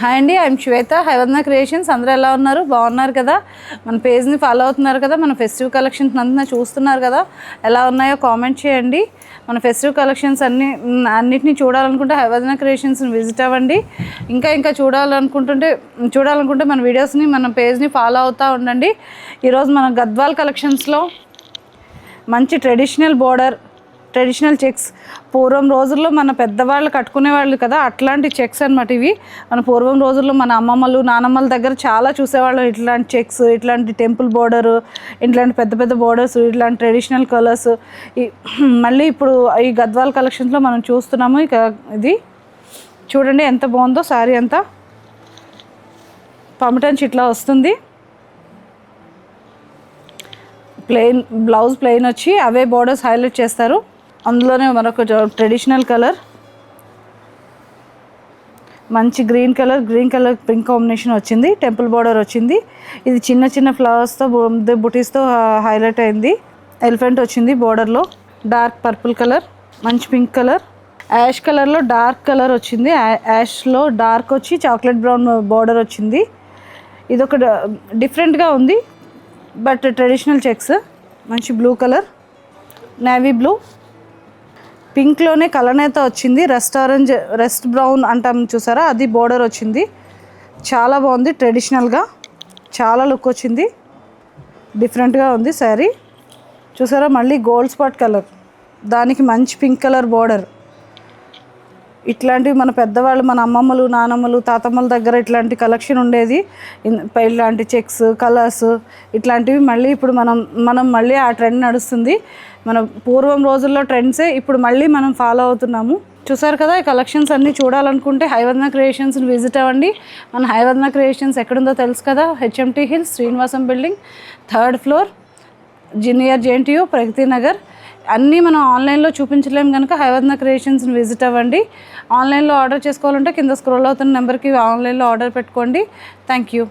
Hi అండి, I'm Shweta, హైవదన creations. అందరూ ఎలా ఉన్నారు? బాగున్నారు కదా? మన పేజ్ని ఫాలో అవుతున్నారు కదా? మన ఫెస్టివ్ కలెక్షన్స్ అంతా చూస్తున్నారు కదా? ఎలా ఉన్నాయో కామెంట్ చేయండి. మన ఫెస్టివ్ కలెక్షన్స్ అన్నిటినీ చూడాలనుకుంటే హైవదన క్రియేషన్స్ని విజిట్ అవ్వండి. ఇంకా చూడాలనుకుంటే మన వీడియోస్ని, మన పేజ్ని ఫాలో అవుతూ ఉండండి. ఈరోజు మన గద్వాల్ కలెక్షన్స్లో మంచి ట్రెడిషనల్ చెక్స్, పూర్వం రోజుల్లో మన పెద్దవాళ్ళు కట్టుకునేవాళ్ళు కదా, అట్లాంటి చెక్స్ అనమాట ఇవి. మన పూర్వం రోజుల్లో మన అమ్మమ్మలు నానమ్మల దగ్గర చాలా చూసేవాళ్ళం. ఇట్లాంటి చెక్స్, ఇట్లాంటి టెంపుల్ బోర్డరు, ఇట్లాంటి పెద్ద పెద్ద బోర్డర్స్, ఇట్లాంటి ట్రెడిషనల్ కలర్స్ మళ్ళీ ఇప్పుడు ఈ గద్వాల్ కలెక్షన్స్లో మనం చూస్తున్నాము. ఇక ఇది చూడండి ఎంత బాగుందో. శారీ అంతా పమిటంచి ఇట్లా వస్తుంది. ప్లెయిన్ బ్లౌజ్ ప్లెయిన్ వచ్చి అవే బోర్డర్స్ హైలైట్ చేస్తారు. అందులోనే మరొక ట్రెడిషనల్ కలర్, మంచి గ్రీన్ కలర్ పింక్ కాంబినేషన్ వచ్చింది. టెంపుల్ బోర్డర్ వచ్చింది. ఇది చిన్న చిన్న ఫ్లవర్స్తో బుటీస్తో హైలైట్ అయింది. ఎలిఫెంట్ వచ్చింది బోర్డర్లో. డార్క్ పర్పుల్ కలర్, మంచి పింక్ కలర్, యాష్ కలర్లో డార్క్ కలర్ వచ్చింది. యాష్లో డార్క్ వచ్చి చాక్లెట్ బ్రౌన్ బోర్డర్ వచ్చింది. ఇదొక డిఫరెంట్గా ఉంది, బట్ ట్రెడిషనల్ చెక్స్. మంచి బ్లూ కలర్, నేవీ బ్లూ, పింక్లోనే కలనేత వచ్చింది. రెస్ట్ బ్రౌన్ అంటాం చూసారా, అది బోర్డర్ వచ్చింది. చాలా బాగుంది. ట్రెడిషనల్గా చాలా లుక్ వచ్చింది. డిఫరెంట్గా ఉంది శారీ. చూసారా, మళ్ళీ గోల్డ్ స్పాట్ కలర్, దానికి మంచి పింక్ కలర్ బోర్డర్. ఇట్లాంటివి మన పెద్దవాళ్ళు, మన అమ్మమ్మలు నానమ్మలు తాతమ్మల దగ్గర ఇట్లాంటి కలెక్షన్ ఉండేది. ఇట్లాంటి చెక్స్, కలర్స్ ఇట్లాంటివి మళ్ళీ ఇప్పుడు మనం మళ్ళీ ఆ ట్రెండ్ నడుస్తుంది. మన పూర్వం రోజుల్లో ట్రెండ్సే ఇప్పుడు మళ్ళీ మనం ఫాలో అవుతున్నాము. చూసారు కదా, ఈ కలెక్షన్స్ అన్నీ చూడాలనుకుంటే హైవదన క్రియేషన్స్ని విజిట్ అవ్వండి. మన హైవదన క్రియేషన్స్ ఎక్కడుందో తెలుసు కదా, HMT hills, Srinivasam building, 3rd floor, near JNTU, Pragathi Nagar. అన్నీ మనం ఆన్లైన్లో చూపించలేము కనుక హైవదన క్రియేషన్స్ని విజిట్ అవ్వండి. ఆన్లైన్లో ఆర్డర్ చేసుకోవాలంటే కింద స్క్రోల్ అవుతున్న నెంబర్కి ఆన్లైన్లో ఆర్డర్ పెట్టుకోండి. Thank you.